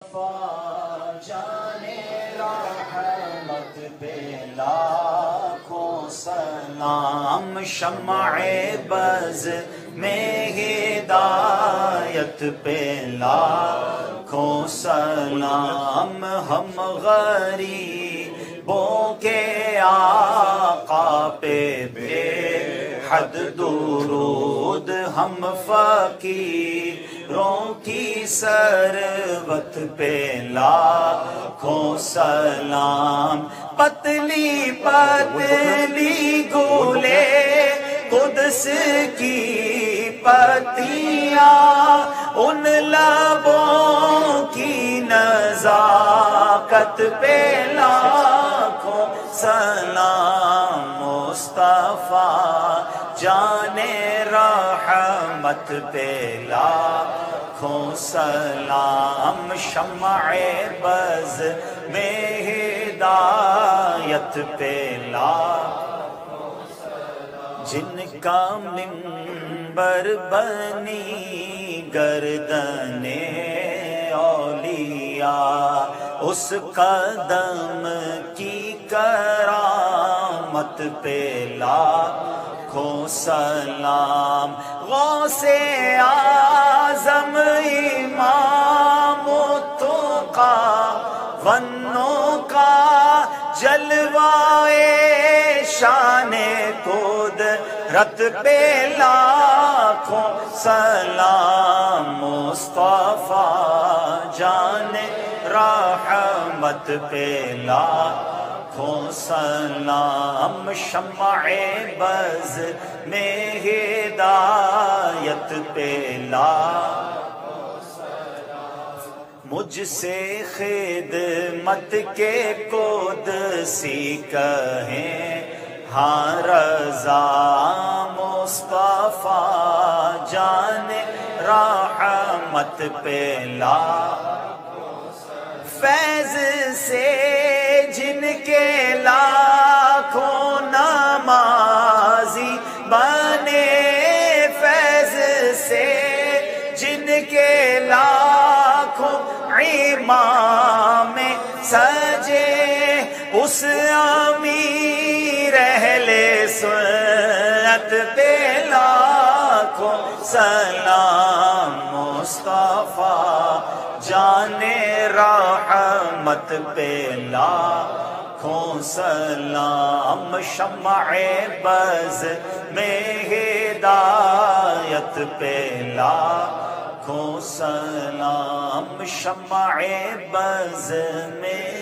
جانے رحمت پہ لاکھوں سلام، شمع بز میں ہدایت پہ لاکھوں سلام، ہم غریبوں کے آقا پہ بے حد درود، ہم فقیروں کی ثروت پہ لاکھوں سلام، پتلی پتلی گولے قدس کی پتیاں، ان لبوں کی نزاکت پہ لاکھوں سلام، مصطفیٰ جانے رحمت پہ لاکھوں سلام، شمع بز میں ہدایت پہ لاکھوں سلام، جن کا منبر بنی گردن اولیاء، اس قدم کی کرامت پہ لاکھوں سلام، غوث اعظم امام التقیٰ ونوں کا جلوائے شان قدرت پہ لاکھوں سلام، مصطفیٰ جان رحمت پہ لاکھوں سلام، شمع بز میں ہدایت پہ لاکھوں سلام، مجھ سے خدمت کے قدسی کہیں ہاں رضا، مصطفیٰ جان رحمت پہ لاکھوں سلام، فیض سے جن کے لاکھوں نمازی بنے، فیض سے جن کے لاکھوں امام سجے، اس امیر اہل سنت پہ لاکھوں سلام، مصطفیٰ جانے رحمت پہ لاکھوں سلام، شمع بز میں ہدایت پہ لاکھوں سلام، شمع بز میں